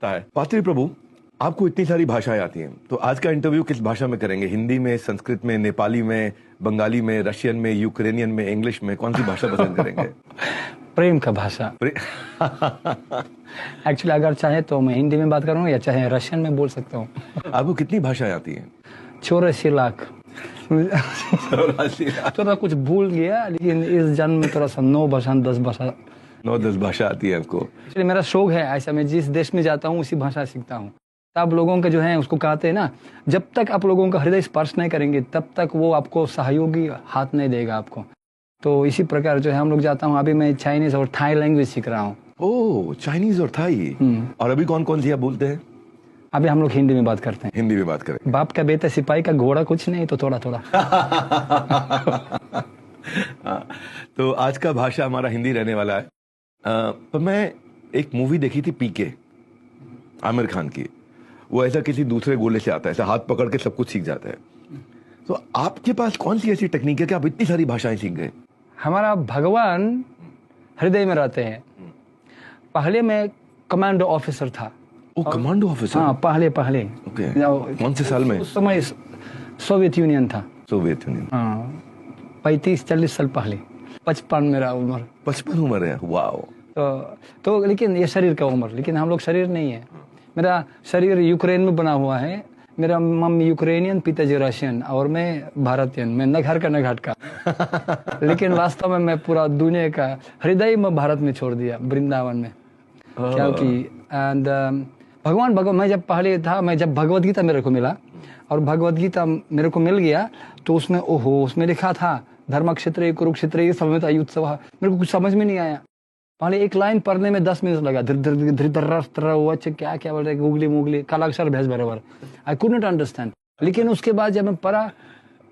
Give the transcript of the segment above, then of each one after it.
है। पात्री प्रभु, आपको इतनी सारी भाषाएं आती हैं, तो आज का इंटरव्यू किस भाषा में करेंगे? हिंदी में, संस्कृत में, नेपाली में, बंगाली में, रशियन में, यूक्रेनियन में, इंग्लिश में? कौन सी भाषा पसंद करेंगे? प्रेम का भाषा। एक्चुअली अगर चाहे तो मैं हिंदी में बात करूँ या चाहे रशियन में बोल सकता हूँ। आपको कितनी भाषाएं आती हैं? 84 लाख। थोड़ा कुछ भूल गया, लेकिन इस जन्म में थोड़ा सा 9 भाषा 10 भाषा 9-10 भाषा आती है आपको? एक्चुअली मेरा शौक है ऐसा, मैं जिस देश में जाता हूँ उसी भाषा सीखता हूँ। तब लोगों का जो है उसको कहते हैं ना, जब तक आप लोगों का हृदय स्पर्श नहीं करेंगे तब तक वो आपको सहयोगी हाथ नहीं देगा आपको। तो इसी प्रकार जो है हम लोग जाता हूँ। अभी मैं चाइनीज और थाई लैंग्वेज सीख रहा हूँ। ओह, चाइनीज और थाई। और अभी कौन कौन सी आप बोलते हैं? अभी हम लोग हिंदी में बात करते हैं। हिंदी में बात करें। बाप का बेटा सिपाही का घोड़ा कुछ नहीं, तो थोड़ा थोड़ा। तो आज का भाषा हमारा हिंदी रहने वाला है। पर मैं एक मूवी देखी थी, पीके, आमिर खान की। वो ऐसा किसी दूसरे गोले से आता है, ऐसा हाथ पकड़ के सब कुछ सीख जाता है। तो आपके पास कौन सी ऐसी टेक्निक है कि आप इतनी सारी भाषाएं सीख गए? हमारा भगवान हृदय में रहते हैं। पहले मैं कमांडो ऑफिसर था। ओ, कमांडो ऑफिसर? हाँ, पहले। ओके। कौन से साल में? उस समय सोवियत यूनियन था। Soviet union. हाँ, 35-40 साल पहले। 55 मेरा उम्र। 55 उम्र है? वाओ। तो लेकिन ये शरीर का उम्र, लेकिन हम लोग शरीर नहीं है। मेरा शरीर यूक्रेन में बना हुआ है। मेरा मम्मी यूक्रेनियन, पिताजी रशियन, और मैं भारतीयन। मैं न घर का न घाट का। लेकिन वास्तव में मैं पूरा दुनिया का हृदय में भारत में छोड़ दिया, वृंदावन में। क्योंकि एंड भगवान मैं जब पहले था, मैं जब भगवद गीता मेरे को मिला और भगवद गीता मेरे को मिल गया, तो उसमें उसमें लिखा था धर्मक्षेत्रे कुरुक्षेत्रे समवेत युत्सव। मेरे को कुछ समझ में नहीं आया। पहले एक लाइन पढ़ने में 10 मिनट लगा। धृतराष्ट्र क्या क्या बोल रहे, गुगली मुगली, कालाक्षर भेज बराबर। I could not understand. लेकिन उसके बाद जब मैं पढ़ा,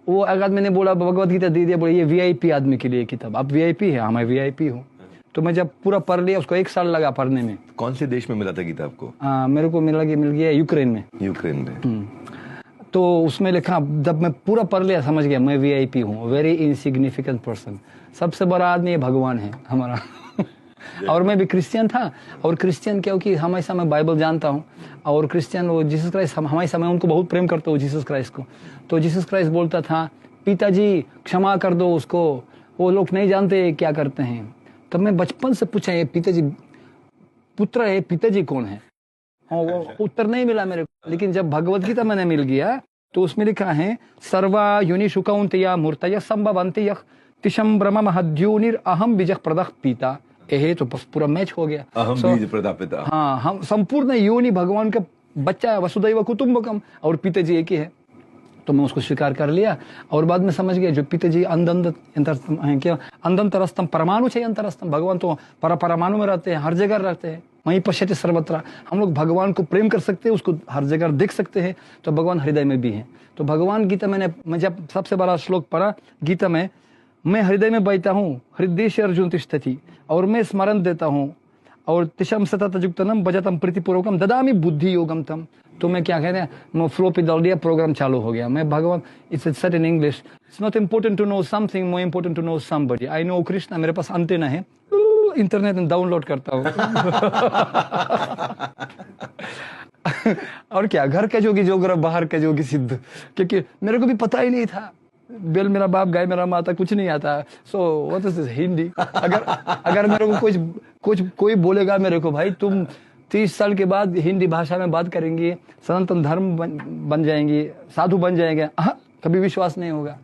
वो अगर मैंने बोला भगवद गीता दे दिया, बोले ये वीआईपी आदमी के लिए किताब। आप वीआईपी है? हाँ, मैं वीआईपी हूँ। तो मैं जब पूरा पढ़ लिया, उसको 1 साल लगा पढ़ने में। कौन से देश में मिला था गीता आपको? मेरे को मिल गया यूक्रेन में। यूक्रेन में। तो उसमें लिखा, जब मैं पूरा पढ़ लिया समझ गया मैं वीआईपी हूँ, वेरी इनसिग्निफिकेंट पर्सन। सबसे बड़ा आदमी भगवान है हमारा। और मैं भी क्रिश्चियन था, और क्रिश्चियन क्योंकि हमेशा मैं बाइबल जानता हूँ, और क्रिश्चियन वो जीसस क्राइस्ट, हमेशा मैं उनको बहुत प्रेम करता हूँ, जीसस क्राइस्ट को। तो जीसस क्राइस्ट बोलता था, पिताजी क्षमा कर दो उसको, वो लोग नहीं जानते क्या करते हैं। तब मैं बचपन से पूछा, ये पिताजी पुत्र है, पिताजी कौन है? वो उत्तर नहीं मिला मेरे को। लेकिन जब भगवद गीता मैंने मिल गया, तो उसमें लिखा है सर्वा योनि शुकौन्तेया मूर्तय संभवन्ति यः तिशं ब्रह्म महद्योनिर अहम बीजः प्रदः पिता। यही तो पूरा मैच हो गया। अहम बीज प्रदा पिता। हाँ, हम संपूर्ण योनि भगवान का बच्चा है, वसुदैव कुटुंबकम, और पिताजी एक ही है। तो मैं उसको स्वीकार कर लिया, और बाद में समझ गया जो पिताजी अंदंतरस्तम परमाणु चाहिए अंतरस्तम। भगवान तो परमाणु में रहते हैं, हर जगह रहते हैं। वहीं पश्यति सर्वत्र। हम लोग भगवान को प्रेम कर सकते हैं, उसको हर जगह देख सकते हैं। तो भगवान हृदय में भी है। तो भगवान गीता मैं जब सबसे बड़ा श्लोक पढ़ा गीता में, मैं हृदय में बैठता हूँ, हृदय से अर्जुन तिष्ठति, और मैं स्मरण देता हूँ, और तिशम सतत युक्तनम भजतम प्रीतिपूर्वकम ददामि बुद्धि योगम तम। तो मैं क्या कहते हैं, मैं फ्लो पे डाल दिया, प्रोग्राम चालू हो गया। मैं भगवान, it's said in English, it's not important to know something, more important to know somebody. I know Krishna, मेरे पास अंटेना है, इंटरनेट में डाउनलोड करता हूँ। और क्या, घर के जोगी जोगर, बाहर के जोगी सिद्ध। क्योंकि मेरे को भी पता ही नहीं था, बेल मेरा बाप, गाय मेरा माता, कुछ नहीं आता। So what is Hindi? अगर मेरे को कोई बोलेगा मेरे को, भाई तुम 30 साल के बाद हिंदी भाषा में बात करेंगे, सनातन धर्म बन जाएंगे, साधु बन जाएंगे, कभी विश्वास नहीं होगा।